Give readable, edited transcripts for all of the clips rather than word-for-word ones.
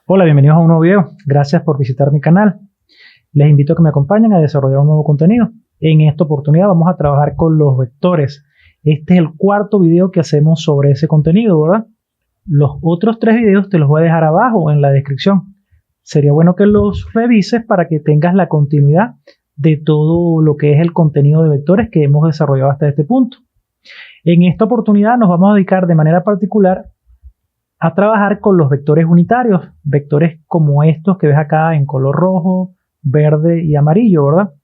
Hola, bienvenidos a un nuevo video. Gracias por visitar mi canal. Les invito a que me acompañen a desarrollar un nuevo contenido. En esta oportunidad vamos a trabajar con los vectores. Este es el cuarto video que hacemos sobre ese contenido, ¿verdad? Los otros 3 videos te los voy a dejar abajo en la descripción. Sería bueno que los revises para que tengas la continuidad de todo lo que es el contenido de vectores que hemos desarrollado hasta este punto. En esta oportunidad nos vamos a dedicar de manera particular a trabajar con los vectores unitarios, vectores como estos que ves acá en color rojo, verde y amarillo, ¿verdad?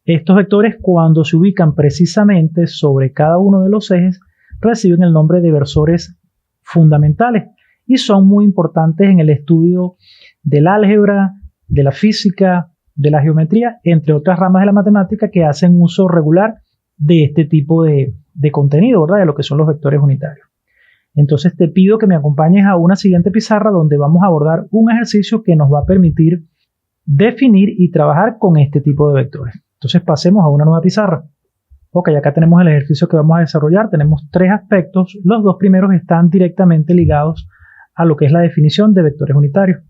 Estos vectores, cuando se ubican precisamente sobre cada uno de los ejes, reciben el nombre de versores fundamentales y son muy importantes en el estudio del álgebra, de la física, de la geometría, entre otras ramas de la matemática que hacen uso regular de este tipo de contenido, ¿verdad? De lo que son los vectores unitarios. Entonces te pido que me acompañes a una siguiente pizarra donde vamos a abordar un ejercicio que nos va a permitir definir y trabajar con este tipo de vectores. Entonces pasemos a una nueva pizarra. Ok, acá tenemos el ejercicio que vamos a desarrollar. Tenemos 3 aspectos. Los 2 primeros están directamente ligados a lo que es la definición de vectores unitarios.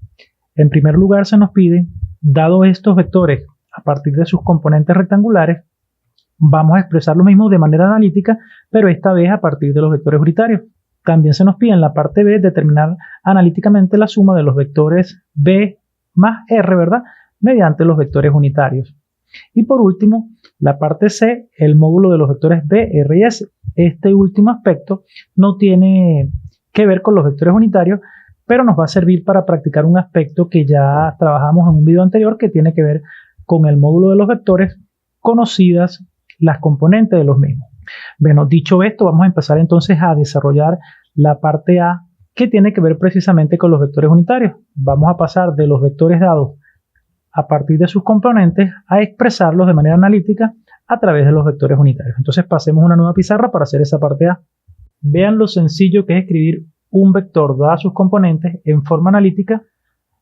En primer lugar se nos pide, dado estos vectores a partir de sus componentes rectangulares, vamos a expresar lo mismo de manera analítica, pero esta vez a partir de los vectores unitarios. También se nos pide en la parte B determinar analíticamente la suma de los vectores B más R, ¿verdad? Mediante los vectores unitarios. Y por último, la parte C, el módulo de los vectores B, R y S. Este último aspecto no tiene que ver con los vectores unitarios, pero nos va a servir para practicar un aspecto que ya trabajamos en un video anterior que tiene que ver con el módulo de los vectores, conocidas las componentes de los mismos. Bueno, dicho esto, vamos a empezar entonces a desarrollar la parte A que tiene que ver precisamente con los vectores unitarios. Vamos a pasar de los vectores dados a partir de sus componentes a expresarlos de manera analítica a través de los vectores unitarios. Entonces pasemos a una nueva pizarra para hacer esa parte A. Vean lo sencillo que es escribir un vector dadas sus componentes en forma analítica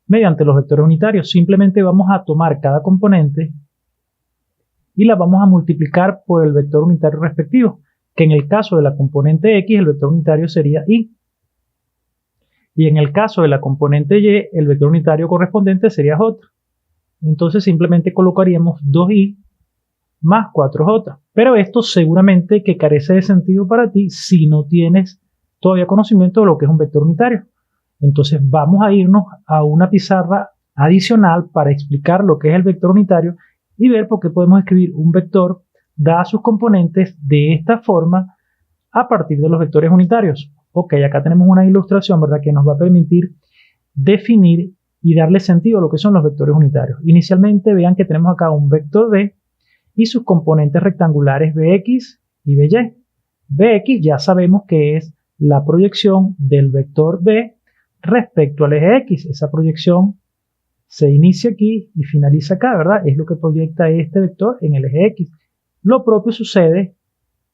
mediante los vectores unitarios. Simplemente vamos a tomar cada componente y la vamos a multiplicar por el vector unitario respectivo, que en el caso de la componente X, el vector unitario sería Y. Y en el caso de la componente Y, el vector unitario correspondiente sería J. Entonces simplemente colocaríamos 2Y más 4J. Pero esto seguramente que carece de sentido para ti si no tienes todavía conocimiento de lo que es un vector unitario. Entonces vamos a irnos a una pizarra adicional para explicar lo que es el vector unitario y ver por qué podemos escribir un vector dadas sus componentes de esta forma a partir de los vectores unitarios. Ok, acá tenemos una ilustración, ¿verdad?, que nos va a permitir definir y darle sentido a lo que son los vectores unitarios. Inicialmente vean que tenemos acá un vector B y sus componentes rectangulares Bx y By. Bx ya sabemos que es la proyección del vector B respecto al eje X. Esa proyección se inicia aquí y finaliza acá, ¿verdad? Es lo que proyecta este vector en el eje X. Lo propio sucede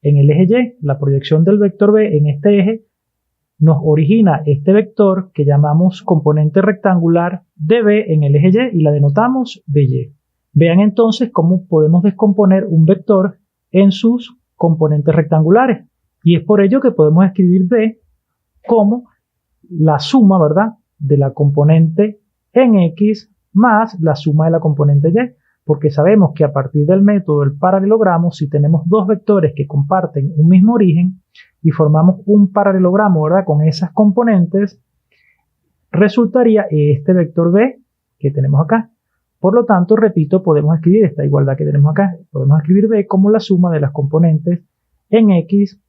en el eje Y. La proyección del vector B en este eje nos origina este vector que llamamos componente rectangular de B en el eje Y y la denotamos By. Vean entonces cómo podemos descomponer un vector en sus componentes rectangulares. Y es por ello que podemos escribir B como la suma, ¿verdad?, de la componente en X más la suma de la componente Y, porque sabemos que a partir del método del paralelogramo, si tenemos 2 vectores que comparten un mismo origen y formamos un paralelogramo, ¿verdad?, con esas componentes, resultaría este vector B que tenemos acá. Por lo tanto, repito, podemos escribir esta igualdad que tenemos acá. Podemos escribir B como la suma de las componentes en X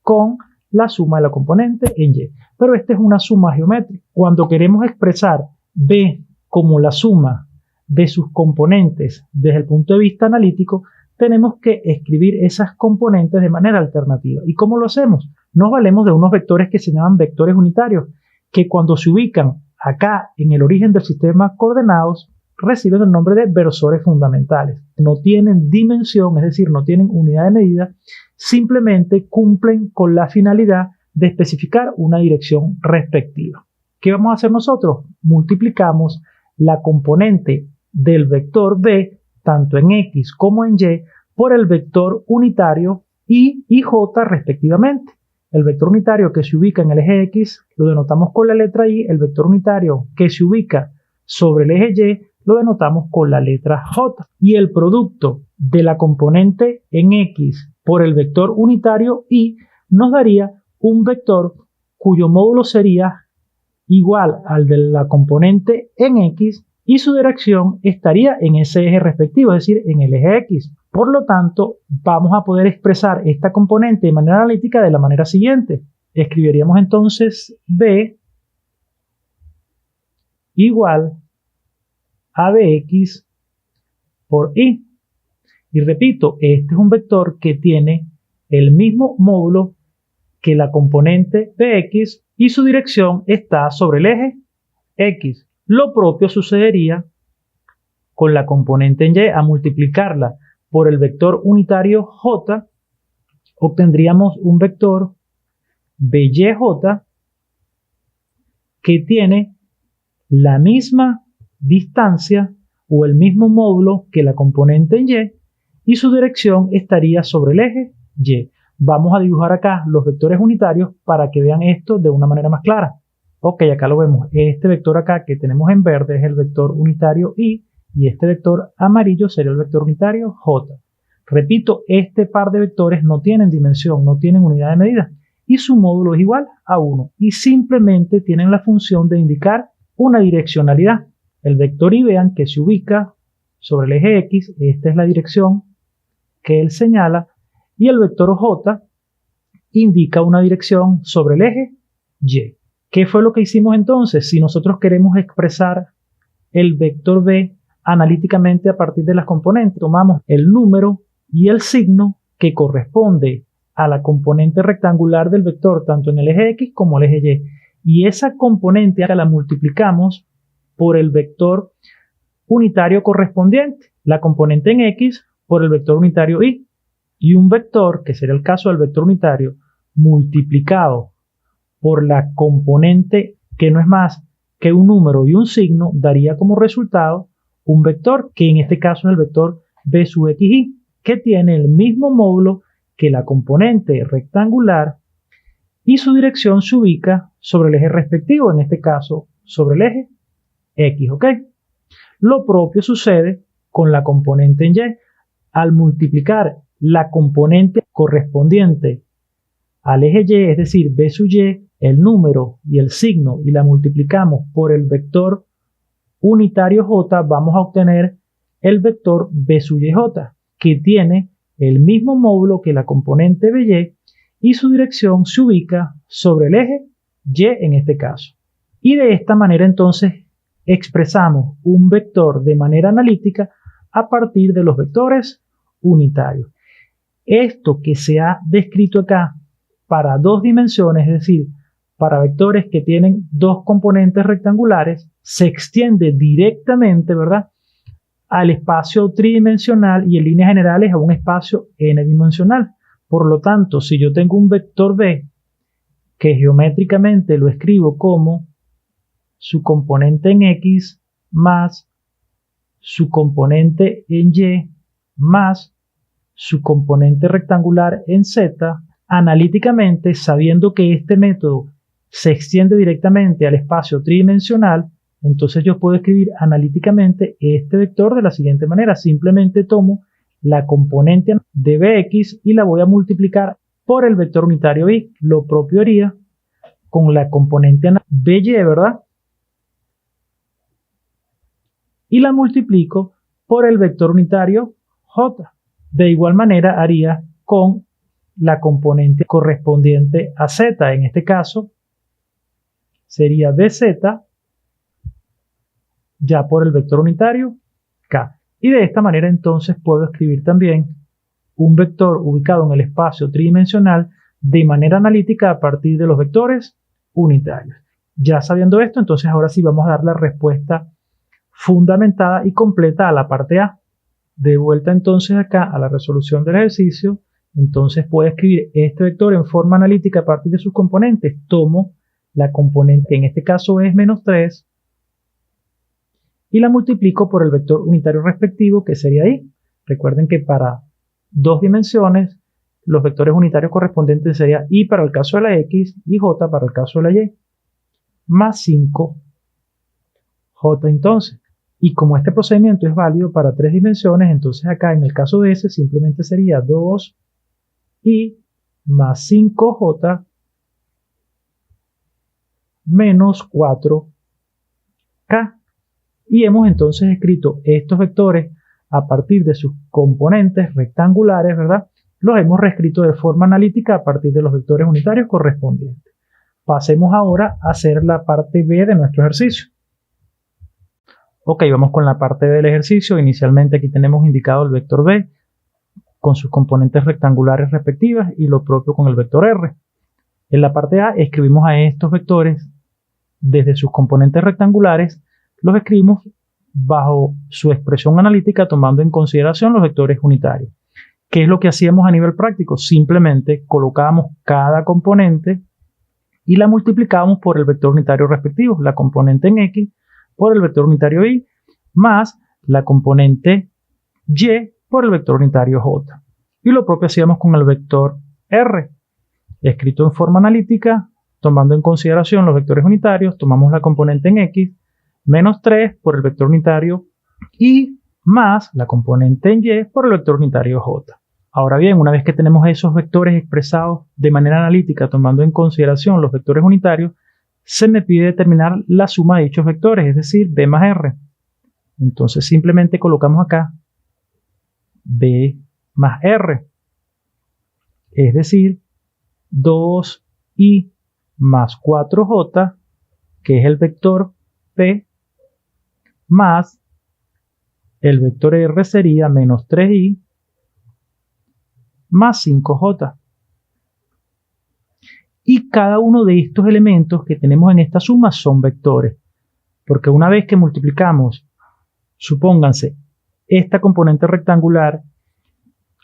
con la suma de la componente en Y. Pero esta es una suma geométrica. Cuando queremos expresar B como la suma de sus componentes desde el punto de vista analítico, tenemos que escribir esas componentes de manera alternativa. ¿Y cómo lo hacemos? Nos valemos de unos vectores que se llaman vectores unitarios, que cuando se ubican acá en el origen del sistema de coordenados, reciben el nombre de versores fundamentales. No tienen dimensión, es decir, no tienen unidad de medida, simplemente cumplen con la finalidad de especificar una dirección respectiva. ¿Qué vamos a hacer nosotros? Multiplicamos la componente del vector B, tanto en X como en Y, por el vector unitario Y y J respectivamente. El vector unitario que se ubica en el eje X lo denotamos con la letra Y. El vector unitario que se ubica sobre el eje Y lo denotamos con la letra J. Y el producto de la componente en X por el vector unitario Y nos daría un vector cuyo módulo sería igual al de la componente en X y su dirección estaría en ese eje respectivo, es decir, en el eje X. Por lo tanto, vamos a poder expresar esta componente de manera analítica de la manera siguiente. Escribiríamos entonces B igual a Bx por Y. Y repito, este es un vector que tiene el mismo módulo que la componente Bx y su dirección está sobre el eje X. Lo propio sucedería con la componente en Y. A multiplicarla por el vector unitario J, obtendríamos un vector BYJ que tiene la misma distancia o el mismo módulo que la componente en Y su dirección estaría sobre el eje Y. Vamos a dibujar acá los vectores unitarios para que vean esto de una manera más clara. Ok, acá lo vemos. Este vector acá que tenemos en verde es el vector unitario Y y este vector amarillo sería el vector unitario J. Repito, este par de vectores no tienen dimensión, no tienen unidad de medida y su módulo es igual a 1 y simplemente tienen la función de indicar una direccionalidad. El vector Y, vean que se ubica sobre el eje X, esta es la dirección que él señala, y el vector J indica una dirección sobre el eje Y. ¿Qué fue lo que hicimos entonces? Si nosotros queremos expresar el vector B analíticamente a partir de las componentes, tomamos el número y el signo que corresponde a la componente rectangular del vector, tanto en el eje X como el eje Y. Y esa componente la multiplicamos por el vector unitario correspondiente, la componente en X por el vector unitario Y. Y un vector, que sería el caso del vector unitario, multiplicado por la componente que no es más que un número y un signo, daría como resultado un vector, que en este caso es el vector B sub XY, que tiene el mismo módulo que la componente rectangular y su dirección se ubica sobre el eje respectivo, en este caso sobre el eje X, ¿ok? Lo propio sucede con la componente en Y. Al multiplicar la componente correspondiente al eje Y, es decir, B sub Y, el número y el signo, y la multiplicamos por el vector unitario J, vamos a obtener el vector B sub YJ, que tiene el mismo módulo que la componente BY y su dirección se ubica sobre el eje Y en este caso. Y de esta manera entonces expresamos un vector de manera analítica a partir de los vectores unitarios. Esto que se ha descrito acá para dos dimensiones, es decir, para vectores que tienen dos componentes rectangulares, se extiende directamente, ¿verdad?, al espacio tridimensional y en líneas generales a un espacio n-dimensional. Por lo tanto, si yo tengo un vector B que geométricamente lo escribo como su componente en X más su componente en Y más su componente rectangular en Z, analíticamente, sabiendo que este método se extiende directamente al espacio tridimensional, entonces yo puedo escribir analíticamente este vector de la siguiente manera. Simplemente tomo la componente de Bx y la voy a multiplicar por el vector unitario Y. Lo propio haría con la componente By, ¿verdad? Y la multiplico por el vector unitario J. De igual manera haría con la componente correspondiente a Z. En este caso sería Bz ya por el vector unitario K. Y de esta manera entonces puedo escribir también un vector ubicado en el espacio tridimensional de manera analítica a partir de los vectores unitarios. Ya sabiendo esto, entonces ahora sí vamos a dar la respuesta fundamentada y completa a la parte A. De vuelta entonces acá a la resolución del ejercicio, entonces puedo escribir este vector en forma analítica a partir de sus componentes. Tomo la componente, en este caso es menos 3, y la multiplico por el vector unitario respectivo, que sería Y. Recuerden que para dos dimensiones los vectores unitarios correspondientes serían y para el caso de la X y J para el caso de la Y, más 5J entonces. Y como este procedimiento es válido para 3 dimensiones, entonces acá en el caso de S simplemente sería 2i más 5j menos 4k. Y hemos entonces escrito estos vectores a partir de sus componentes rectangulares, ¿verdad? Los hemos reescrito de forma analítica a partir de los vectores unitarios correspondientes. Pasemos ahora a hacer la parte B de nuestro ejercicio. Ok, vamos con la parte B del ejercicio. Inicialmente aquí tenemos indicado el vector B con sus componentes rectangulares respectivas y lo propio con el vector R. En la parte A escribimos a estos vectores desde sus componentes rectangulares, los escribimos bajo su expresión analítica tomando en consideración los vectores unitarios. ¿Qué es lo que hacíamos a nivel práctico? Simplemente colocábamos cada componente y la multiplicábamos por el vector unitario respectivo, la componente en X por el vector unitario Y, más la componente Y por el vector unitario J. Y lo propio hacíamos con el vector R, escrito en forma analítica, tomando en consideración los vectores unitarios, tomamos la componente en X, menos 3 por el vector unitario Y, más la componente en Y por el vector unitario J. Ahora bien, una vez que tenemos esos vectores expresados de manera analítica, tomando en consideración los vectores unitarios, se me pide determinar la suma de dichos vectores, es decir, B más R. Entonces simplemente colocamos acá B más R, es decir, 2i más 4j, que es el vector P, más el vector R sería menos 3i más 5j. Y cada uno de estos elementos que tenemos en esta suma son vectores, porque una vez que multiplicamos, supónganse, esta componente rectangular,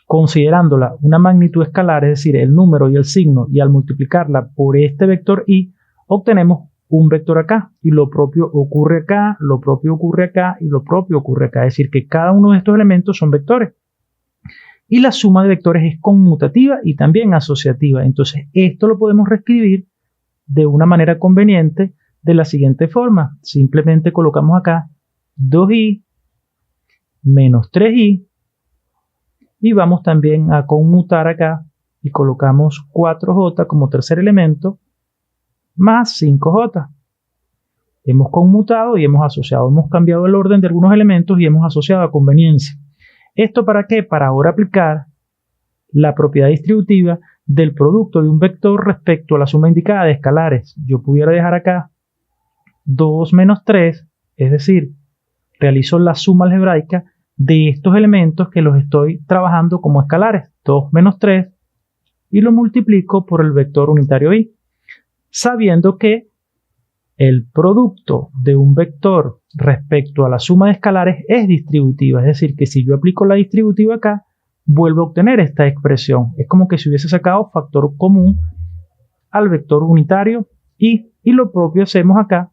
considerándola una magnitud escalar, es decir, el número y el signo, y al multiplicarla por este vector y, obtenemos un vector acá, y lo propio ocurre acá, lo propio ocurre acá, y lo propio ocurre acá, es decir, que cada uno de estos elementos son vectores. Y la suma de vectores es conmutativa y también asociativa. Entonces, esto lo podemos reescribir de una manera conveniente de la siguiente forma. Simplemente colocamos acá 2i menos 3i y vamos también a conmutar acá y colocamos 4j como tercer elemento más 5j. Hemos conmutado y hemos asociado, hemos cambiado el orden de algunos elementos y hemos asociado a conveniencia. ¿Esto para qué? Para ahora aplicar la propiedad distributiva del producto de un vector respecto a la suma indicada de escalares. Yo pudiera dejar acá 2 menos 3, es decir, realizo la suma algebraica de estos elementos que los estoy trabajando como escalares, 2 menos 3, y lo multiplico por el vector unitario y, sabiendo que el producto de un vector respecto a la suma de escalares es distributiva, es decir, que si yo aplico la distributiva acá, vuelvo a obtener esta expresión. Es como que si hubiese sacado factor común al vector unitario y lo propio hacemos acá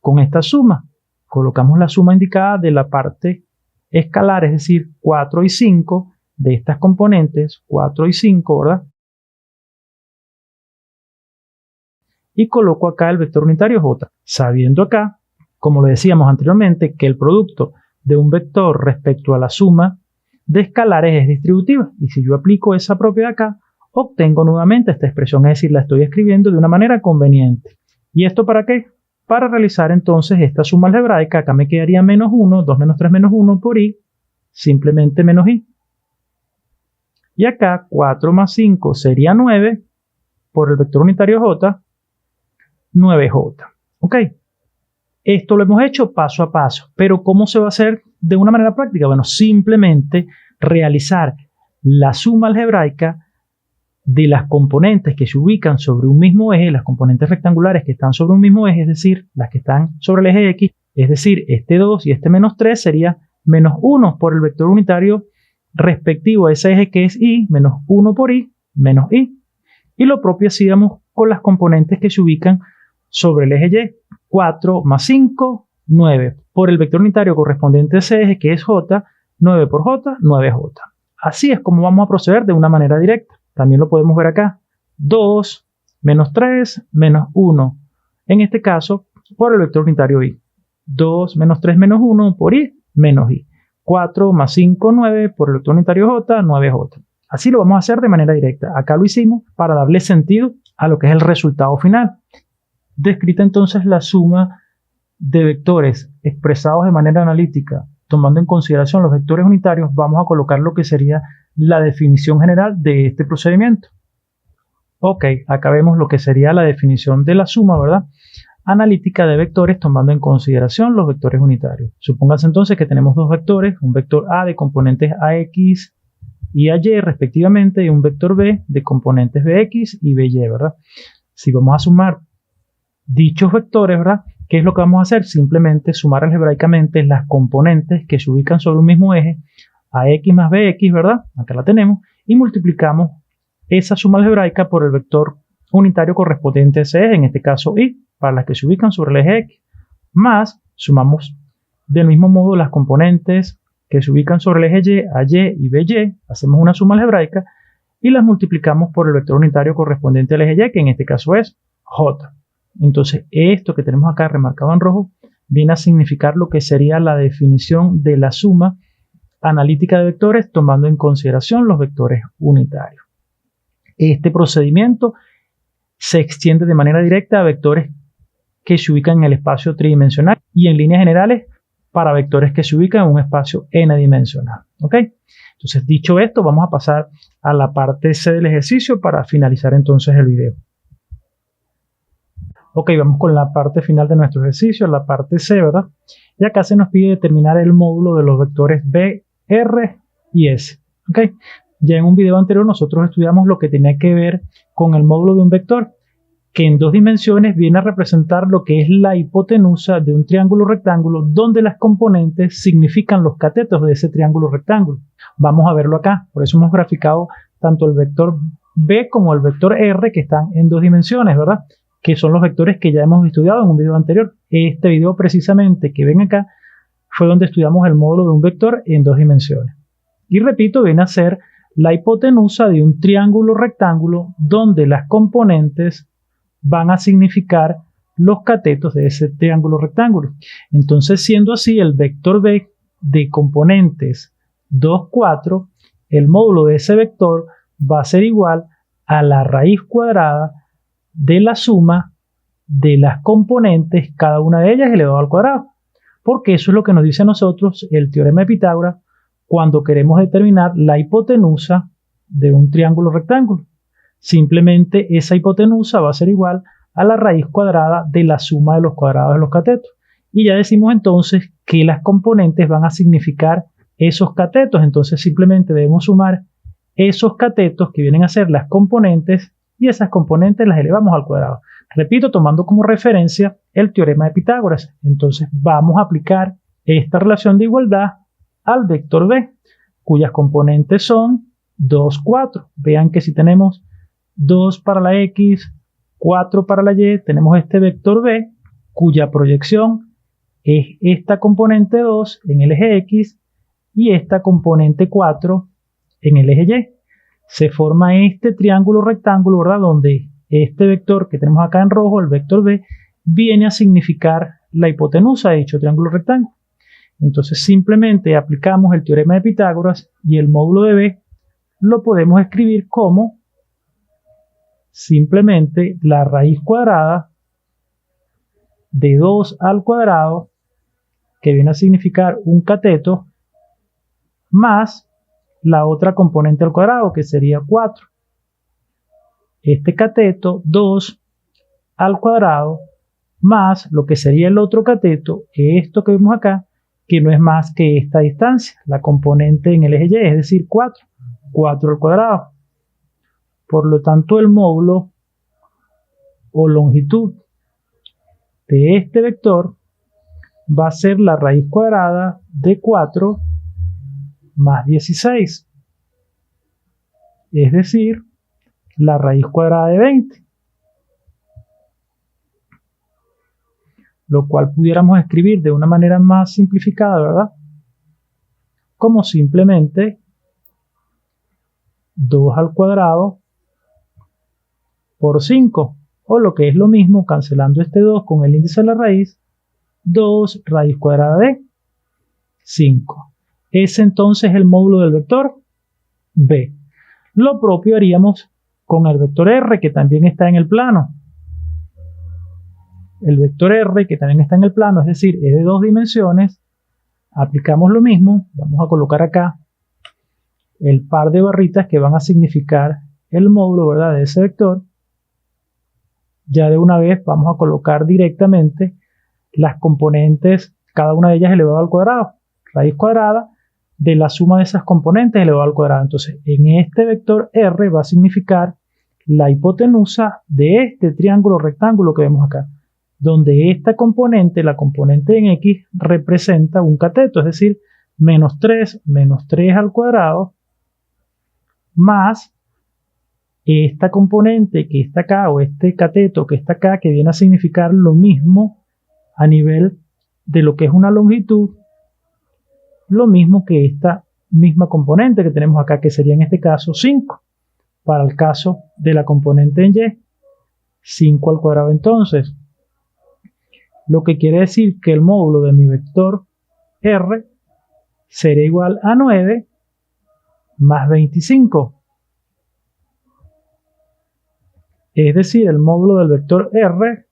con esta suma. Colocamos la suma indicada de la parte escalar, es decir, 4 y 5 de estas componentes, 4 y 5, ¿verdad? Y coloco acá el vector unitario J, sabiendo acá, como lo decíamos anteriormente, que el producto de un vector respecto a la suma de escalares es distributiva. Y si yo aplico esa propiedad acá, obtengo nuevamente esta expresión, es decir, la estoy escribiendo de una manera conveniente. ¿Y esto para qué? Para realizar entonces esta suma algebraica, acá me quedaría menos 1, 2 menos 3 menos 1 por i, simplemente menos i. Y acá 4 más 5 sería 9 por el vector unitario J, 9j. Ok, esto lo hemos hecho paso a paso, pero ¿cómo se va a hacer de una manera práctica? Bueno, simplemente realizar la suma algebraica de las componentes que se ubican sobre un mismo eje, las componentes rectangulares que están sobre un mismo eje, es decir, las que están sobre el eje X, es decir, este 2 y este menos 3 sería menos 1 por el vector unitario respectivo a ese eje que es y, menos 1 por i, menos i. Y lo propio hacíamos con las componentes que se ubican sobre el eje Y, 4 más 5, 9, por el vector unitario correspondiente a ese eje que es J, 9 por J, 9J. Así es como vamos a proceder de una manera directa. También lo podemos ver acá. 2 menos 3 menos 1. En este caso, por el vector unitario y. 2 menos 3 menos 1 por y menos y. 4 más 5, 9 por el vector unitario j, 9j. Así lo vamos a hacer de manera directa. Acá lo hicimos para darle sentido a lo que es el resultado final. Descrita entonces la suma de vectores expresados de manera analítica, tomando en consideración los vectores unitarios, vamos a colocar lo que sería la definición general de este procedimiento. Ok, acá vemos lo que sería la definición de la suma, ¿verdad? Analítica de vectores tomando en consideración los vectores unitarios. Supóngase entonces que tenemos dos vectores, un vector A de componentes AX y AY respectivamente y un vector B de componentes BX y BY, ¿verdad? Si vamos a sumar dichos vectores, ¿verdad? ¿Qué es lo que vamos a hacer? Simplemente sumar algebraicamente las componentes que se ubican sobre un mismo eje, AX más BX, ¿verdad? Acá la tenemos, y multiplicamos esa suma algebraica por el vector unitario correspondiente a ese eje, en este caso Y, para las que se ubican sobre el eje X, más sumamos del mismo modo las componentes que se ubican sobre el eje Y, AY y BY, hacemos una suma algebraica y las multiplicamos por el vector unitario correspondiente al eje Y, que en este caso es J. Entonces, esto que tenemos acá remarcado en rojo viene a significar lo que sería la definición de la suma analítica de vectores tomando en consideración los vectores unitarios. Este procedimiento se extiende de manera directa a vectores que se ubican en el espacio tridimensional y en líneas generales para vectores que se ubican en un espacio n-dimensional. ¿Ok? Entonces, dicho esto, vamos a pasar a la parte C del ejercicio para finalizar entonces el video. Ok, vamos con la parte final de nuestro ejercicio, la parte C, ¿verdad? Y acá se nos pide determinar el módulo de los vectores B, R y S. Ok, ya en un video anterior nosotros estudiamos lo que tenía que ver con el módulo de un vector, que en dos dimensiones viene a representar lo que es la hipotenusa de un triángulo rectángulo, donde las componentes significan los catetos de ese triángulo rectángulo. Vamos a verlo acá, por eso hemos graficado tanto el vector B como el vector R, que están en dos dimensiones, ¿verdad? Que son los vectores que ya hemos estudiado en un video anterior. Este video precisamente que ven acá fue donde estudiamos el módulo de un vector en dos dimensiones. Y repito, viene a ser la hipotenusa de un triángulo rectángulo donde las componentes van a significar los catetos de ese triángulo rectángulo. Entonces, siendo así, el vector B de componentes 2, 4, el módulo de ese vector va a ser igual a la raíz cuadrada de la suma de las componentes, cada una de ellas elevado al cuadrado, porque eso es lo que nos dice a nosotros el teorema de Pitágoras cuando queremos determinar la hipotenusa de un triángulo rectángulo. Simplemente esa hipotenusa va a ser igual a la raíz cuadrada de la suma de los cuadrados de los catetos. Y ya decimos entonces que las componentes van a significar esos catetos, entonces simplemente debemos sumar esos catetos que vienen a ser las componentes y esas componentes las elevamos al cuadrado. Repito, tomando como referencia el teorema de Pitágoras. Entonces vamos a aplicar esta relación de igualdad al vector B, cuyas componentes son 2, 4. Vean que si tenemos 2 para la X, 4 para la Y, tenemos este vector B, cuya proyección es esta componente 2 en el eje X y esta componente 4 en el eje Y. Se forma este triángulo rectángulo, ¿verdad? Donde este vector que tenemos acá en rojo, el vector B, viene a significar la hipotenusa de dicho triángulo rectángulo. Entonces simplemente aplicamos el teorema de Pitágoras y el módulo de B lo podemos escribir como simplemente la raíz cuadrada de 2 al cuadrado, que viene a significar un cateto, más la otra componente al cuadrado, que sería 4. Este cateto, 2 al cuadrado, más lo que sería el otro cateto, esto que vemos acá, que no es más que esta distancia, la componente en el eje Y, es decir, 4. 4 al cuadrado. Por lo tanto, el módulo o longitud de este vector va a ser la raíz cuadrada de 4 más 16, es decir, la raíz cuadrada de 20, lo cual pudiéramos escribir de una manera más simplificada, ¿verdad? Como simplemente 2 al cuadrado por 5. O lo que es lo mismo, cancelando este 2 con el índice de la raíz, 2 raíz cuadrada de 5. Ese entonces es el módulo del vector B. Lo propio haríamos con el vector R, que también está en el plano. El vector R, que también está en el plano, es decir, es de 2 dimensiones. Aplicamos lo mismo. Vamos a colocar acá el par de barritas que van a significar el módulo, ¿verdad?, de ese vector. Ya de una vez vamos a colocar directamente las componentes, cada una de ellas elevado al cuadrado. Raíz cuadrada de la suma de esas componentes elevado al cuadrado. Entonces, en este vector R va a significar la hipotenusa de este triángulo rectángulo que vemos acá, donde esta componente, la componente en X, representa un cateto, es decir, menos 3 al cuadrado, más esta componente que está acá, o este cateto que está acá, que viene a significar lo mismo a nivel de lo que es una longitud, lo mismo que esta misma componente que tenemos acá, que sería en este caso 5, para el caso de la componente en Y, 5 al cuadrado entonces. Lo que quiere decir que el módulo de mi vector R será igual a 9 más 25. Es decir, el módulo del vector R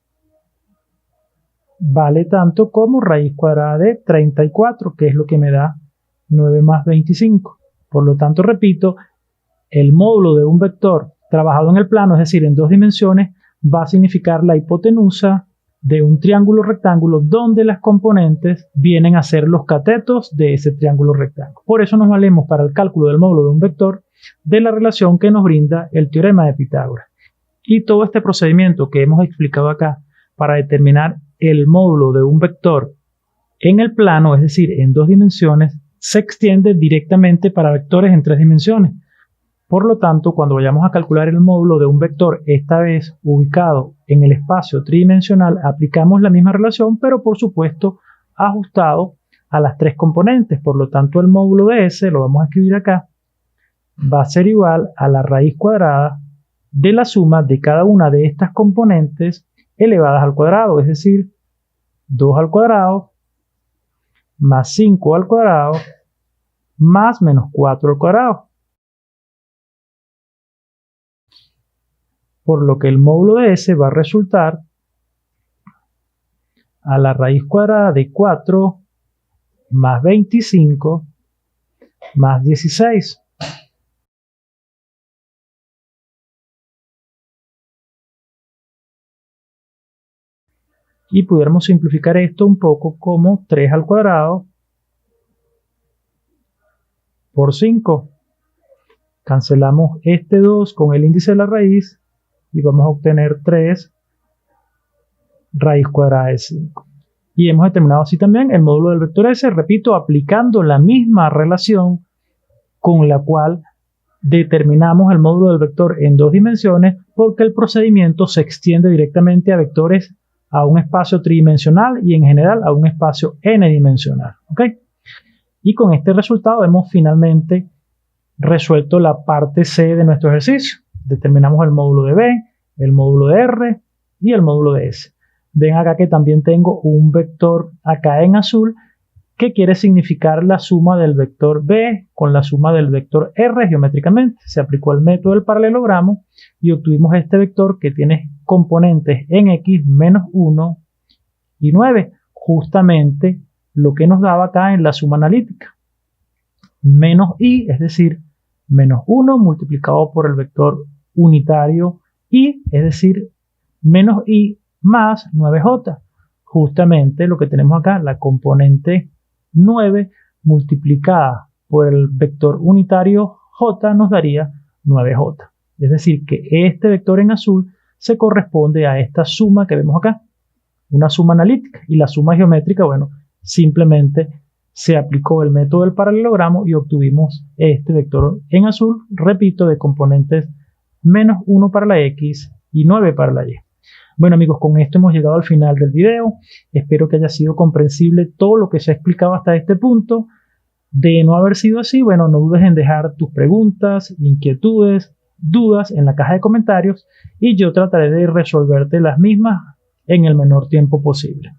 vale tanto como raíz cuadrada de 34, que es lo que me da 9 más 25. Por lo tanto, repito, el módulo de un vector trabajado en el plano, es decir, en 2 dimensiones, va a significar la hipotenusa de un triángulo rectángulo donde las componentes vienen a ser los catetos de ese triángulo rectángulo. Por eso nos valemos para el cálculo del módulo de un vector de la relación que nos brinda el teorema de Pitágoras. Y todo este procedimiento que hemos explicado acá para determinar el módulo de un vector en el plano, es decir, en 2 dimensiones, se extiende directamente para vectores en 3 dimensiones. Por lo tanto, cuando vayamos a calcular el módulo de un vector, esta vez ubicado en el espacio tridimensional, aplicamos la misma relación, pero por supuesto ajustado a las 3 componentes. Por lo tanto, el módulo de S, lo vamos a escribir acá, va a ser igual a la raíz cuadrada de la suma de cada una de estas componentes elevadas al cuadrado, es decir, 2 al cuadrado más 5 al cuadrado más menos 4 al cuadrado. Por lo que el módulo de S va a resultar a la raíz cuadrada de 4 más 25 más 16. Y pudiéramos simplificar esto un poco como 3 al cuadrado por 5. Cancelamos este 2 con el índice de la raíz y vamos a obtener 3 raíz cuadrada de 5. Y hemos determinado así también el módulo del vector S, repito, aplicando la misma relación con la cual determinamos el módulo del vector en 2 dimensiones, porque el procedimiento se extiende directamente a vectores a un espacio tridimensional y en general a un espacio n-dimensional. ¿Ok? Y con este resultado hemos finalmente resuelto la parte C de nuestro ejercicio. Determinamos el módulo de B, el módulo de R y el módulo de S. Ven acá que también tengo un vector acá en azul que quiere significar la suma del vector B con la suma del vector R geométricamente. Se aplicó el método del paralelogramo y obtuvimos este vector que tiene componentes en X menos 1 y 9, justamente lo que nos daba acá en la suma analítica. Menos I, es decir, menos 1 multiplicado por el vector unitario I, es decir, menos I más 9J. Justamente lo que tenemos acá, la componente 9 multiplicada por el vector unitario J nos daría 9J. Es decir, que este vector en azul se corresponde a esta suma que vemos acá, una suma analítica, y la suma geométrica, bueno, simplemente se aplicó el método del paralelogramo y obtuvimos este vector en azul, repito, de componentes menos 1 para la X y 9 para la Y. Bueno amigos, con esto hemos llegado al final del video. Espero que haya sido comprensible todo lo que se ha explicado hasta este punto. De no haber sido así, bueno, no dudes en dejar tus preguntas, inquietudes, dudas en la caja de comentarios y yo trataré de resolverte las mismas en el menor tiempo posible.